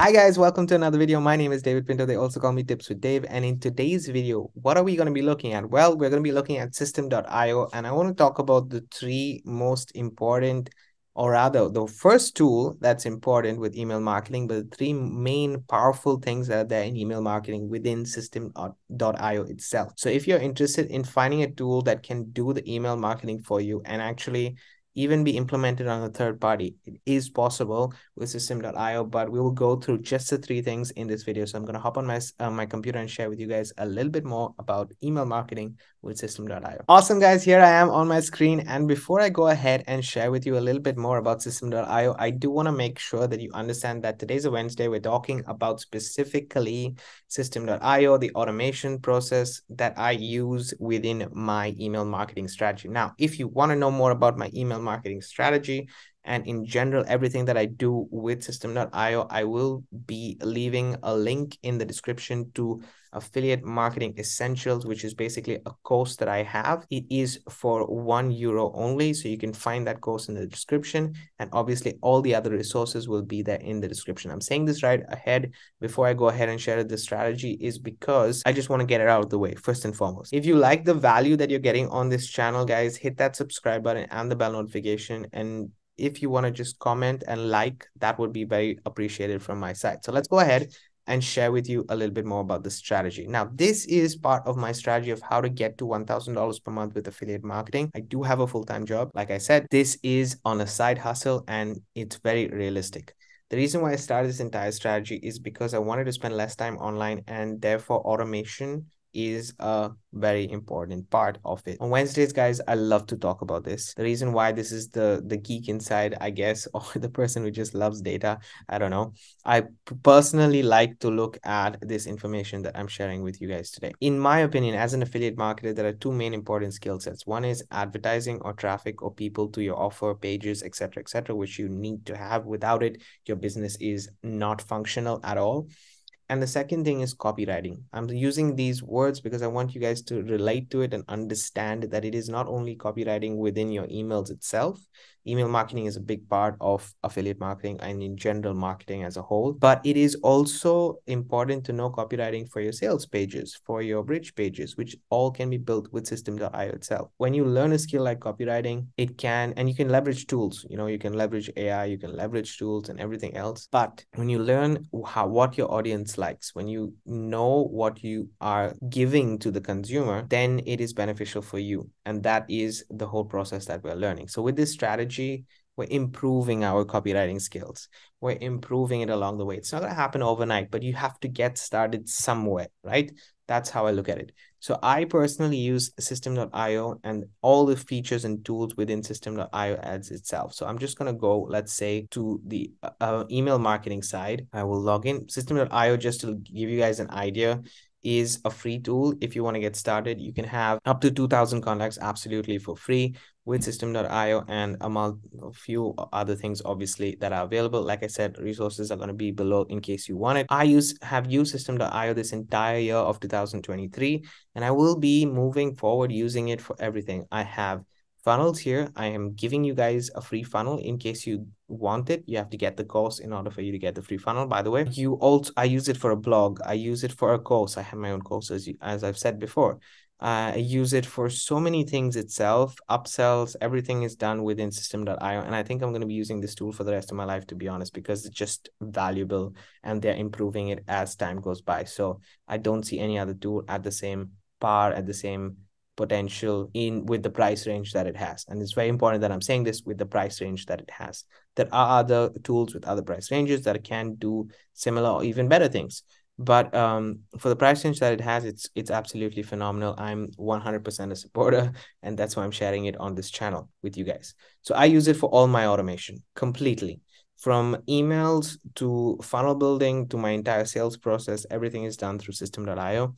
Hi guys, welcome to another video. My name is David Pinto. They also call me Tips with Dave. And in today's video, what are we going to be looking at? Well, we're going to be looking at Systeme.io, and I want to talk about the three most important, or rather the first tool that's important with email marketing, but the three main powerful things that are there in email marketing within Systeme.io itself. So if you're interested in finding a tool that can do the email marketing for you and actually even be implemented on a third party, it is possible with Systeme.io, but we will go through just the three things in this video. So I'm going to hop on my computer and share with you guys a little bit more about email marketing with Systeme.io. Awesome, guys. Here I am on my screen. And before I go ahead and share with you a little bit more about Systeme.io, I do want to make sure that you understand that today's a Wednesday. We're talking about specifically Systeme.io, the automation process that I use within my email marketing strategy. Now, if you want to know more about my email marketing strategy, and in general, everything that I do with Systeme.io, I will be leaving a link in the description to Affiliate Marketing Essentials, which is basically a course that I have. It is for €1 only. So you can find that course in the description. And obviously all the other resources will be there in the description. I'm saying this right ahead before I go ahead and share the strategy is because I just want to get it out of the way first and foremost. If you like the value that you're getting on this channel, guys, hit that subscribe button and the bell notification. And if you want to just comment and like, that would be very appreciated from my side. So let's go ahead and share with you a little bit more about the strategy. Now, this is part of my strategy of how to get to $1,000 per month with affiliate marketing. I do have a full-time job. Like I said, this is on a side hustle and it's very realistic. The reason why I started this entire strategy is because I wanted to spend less time online, and therefore automation is a very important part of it. On Wednesdays, guys, I love to talk about this. The reason why this is the geek inside, I guess, or the person who just loves data, I don't know. I personally like to look at this information that I'm sharing with you guys today. In my opinion, as an affiliate marketer, there are two main important skill sets. One is advertising or traffic or people to your offer pages, etc., which you need to have. Without it, your business is not functional at all. And the second thing is copywriting. I'm using these words because I want you guys to relate to it and understand that it is not only copywriting within your emails itself. Email marketing is a big part of affiliate marketing and in general marketing as a whole, but it is also important to know copywriting for your sales pages, for your bridge pages, which all can be built with Systeme.io itself. When you learn a skill like copywriting, it can, and you can leverage tools, you can leverage AI, you can leverage tools and everything else. But when you learn what your audience likes, when you know what you are giving to the consumer, then it is beneficial for you. And that is the whole process that we're learning. So with this strategy, we're improving our copywriting skills. We're improving it along the way. It's not going to happen overnight, but you have to get started somewhere, right? That's how I look at it. So I personally use Systeme.io and all the features and tools within Systeme.io as itself. So I'm just going to go, let's say, to the email marketing side. I will log in. Systeme.io, just to give you guys an idea, is a free tool. If you want to get started, you can have up to 2,000 contacts absolutely for free with Systeme.io and a few other things obviously that are available. Like I said, resources are going to be below in case you want it. I have used Systeme.io this entire year of 2023, and I will be moving forward using it for everything. I have funnels here. I am giving you guys a free funnel in case you want it. You have to get the course in order for you to get the free funnel. By the way, I use it for a blog. I use it for a course. I have my own courses, as I've said before. I use it for so many things itself, upsells, everything is done within Systeme.io. And I think I'm going to be using this tool for the rest of my life, to be honest, because it's just valuable and they're improving it as time goes by. So I don't see any other tool at the same par, at the same potential with the price range that it has. And it's very important that I'm saying this, with the price range that it has. There are other tools with other price ranges that can do similar or even better things. But for the price range that it has, it's absolutely phenomenal. I'm 100% a supporter, and that's why I'm sharing it on this channel with you guys. So I use it for all my automation completely. From emails to funnel building to my entire sales process, everything is done through Systeme.io.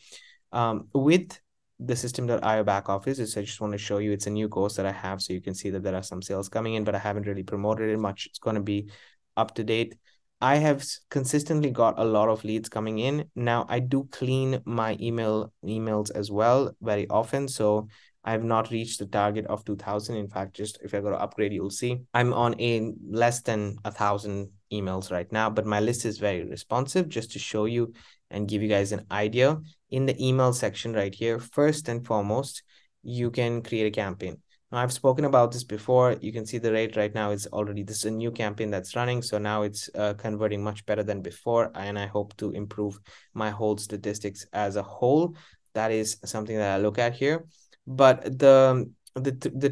With the Systeme.io back office, I just want to show you, it's a new course that I have, so you can see that there are some sales coming in, but I haven't really promoted it much. It's going to be up to date. I have consistently got a lot of leads coming in. Now I do clean my emails as well very often. So I have not reached the target of 2000. In fact, just if I go to upgrade, you'll see I'm on a less than 1,000 emails right now, but my list is very responsive. Just to show you and give you guys an idea, in the email section right here, first and foremost, you can create a campaign. Now, I've spoken about this before. You can see the rate right now is already, this is a new campaign that's running. So now it's converting much better than before. And I hope to improve my whole statistics as a whole. That is something that I look at here. But the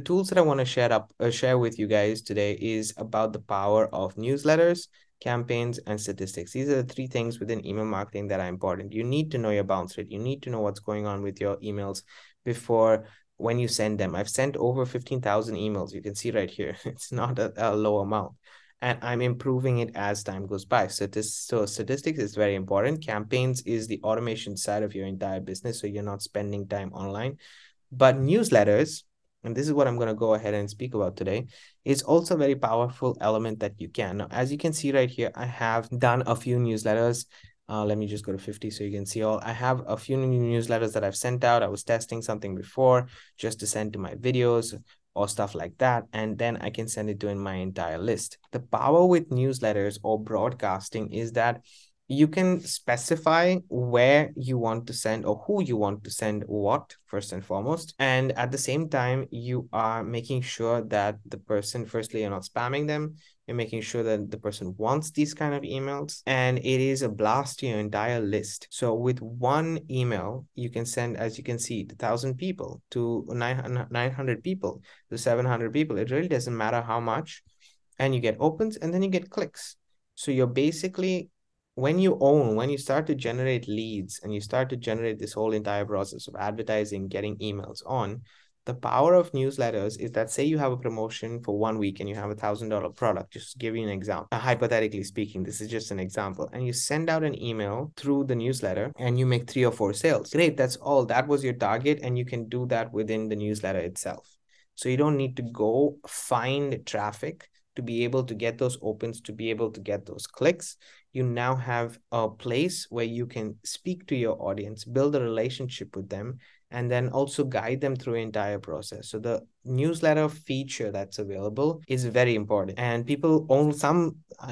tools that I want to share with you guys today is about the power of newsletters, campaigns, and statistics. These are the three things within email marketing that are important. You need to know your bounce rate. You need to know what's going on with your emails before when you send them. I've sent over 15,000 emails. You can see right here. It's not a low amount. And I'm improving it as time goes by. So statistics is very important. Campaigns is the automation side of your entire business. So you're not spending time online. But newsletters, and this is what I'm going to go ahead and speak about today, is also a very powerful element that you can. Now, as you can see right here, I have done a few newsletters. Let me just go to 50 so you can see all. I have a few newsletters that I've sent out. I was testing something before just to send to my videos or stuff like that. And then I can send it to in my entire list. The power with newsletters or broadcasting is that you can specify where you want to send or who you want to send what, first and foremost. And at the same time, you are making sure that the person, firstly, you're not spamming them. You're making sure that the person wants these kind of emails, and it is a blast to your entire list. So with one email, you can send, as you can see, 1,000 people to 900 people to 700 people. It really doesn't matter how much. And you get opens and then you get clicks. So you're basically, when you start to generate leads and you start to generate this whole entire process of advertising, getting emails on, the power of newsletters is that, say you have a promotion for 1 week and you have $1,000 product, just to give you an example, hypothetically speaking, this is just an example, and you send out an email through the newsletter and you make 3 or 4 sales. Great, that's all. That was your target, and you can do that within the newsletter itself. So you don't need to go find traffic to be able to get those opens, to be able to get those clicks. You now have a place where you can speak to your audience, build a relationship with them, and then also guide them through the entire process. So the newsletter feature that's available is very important. And people own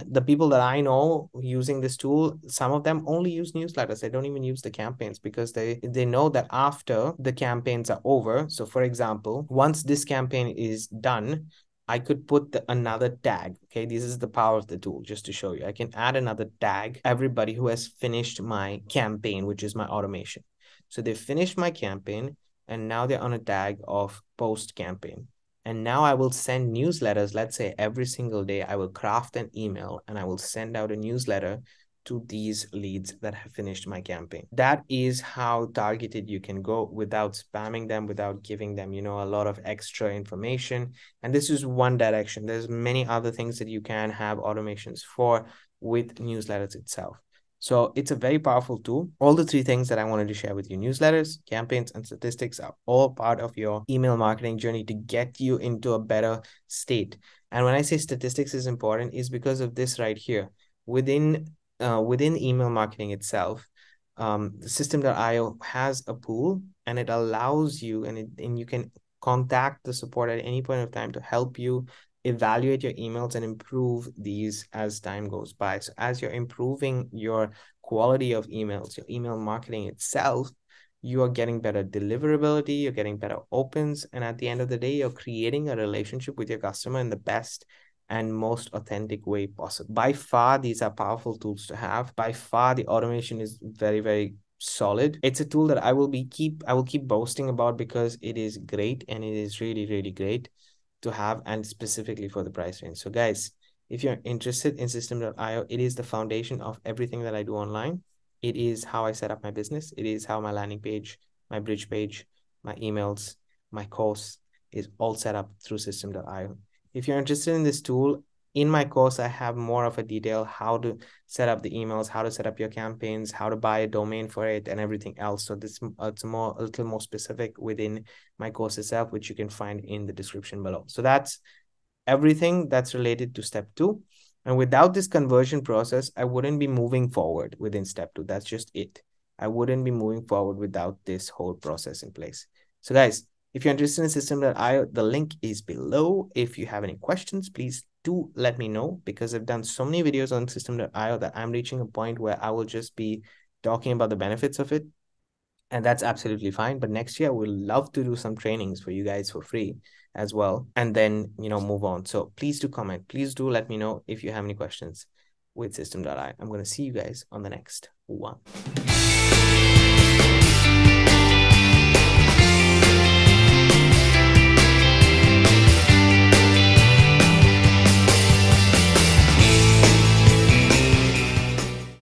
the people that I know using this tool, some of them only use newsletters. They don't even use the campaigns because they know that after the campaigns are over. So for example, once this campaign is done, I could put another tag. Okay, this is the power of the tool, just to show you. I can add another tag, everybody who has finished my campaign, which is my automation. So they finished my campaign and now they're on a tag of post campaign. And now I will send newsletters. Let's say every single day I will craft an email and I will send out a newsletter to these leads that have finished my campaign. That is how targeted you can go without spamming them, without giving them, a lot of extra information. And this is one direction. There's many other things that you can have automations for with newsletters itself. So it's a very powerful tool. All the three things that I wanted to share with you, newsletters, campaigns, and statistics, are all part of your email marketing journey to get you into a better state. And when I say statistics is important, is because of this right here. Within email marketing itself, Systeme.io has a pool, and it allows you, and you can contact the support at any point of time to help you evaluate your emails and improve these as time goes by. So as you're improving your quality of emails, your email marketing itself, you are getting better deliverability, you're getting better opens, and at the end of the day, you're creating a relationship with your customer in the best and most authentic way possible. By far, these are powerful tools to have. By far, the automation is very, very solid. It's a tool that I will keep boasting about because it is great, and it is really, really great to have, and specifically for the price range. So guys, if you're interested in Systeme.io, it is the foundation of everything that I do online. It is how I set up my business. It is how my landing page, my bridge page, my emails, my course is all set up through Systeme.io. If you're interested in this tool, in my course, I have more of a detail how to set up the emails, how to set up your campaigns, how to buy a domain for it, and everything else. So this it's a little more specific within my course itself, which you can find in the description below. So that's everything that's related to step 2. And without this conversion process, I wouldn't be moving forward within step 2. That's just it. I wouldn't be moving forward without this whole process in place. So guys, If you're interested in Systeme.io, the link is below. If you have any questions, please do let me know, because I've done so many videos on Systeme.io that I'm reaching a point where I will just be talking about the benefits of it. And that's absolutely fine. But next year, we'll love to do some trainings for you guys for free as well. And then, move on. So please do comment. Please do let me know if you have any questions with Systeme.io. I'm going to see you guys on the next one.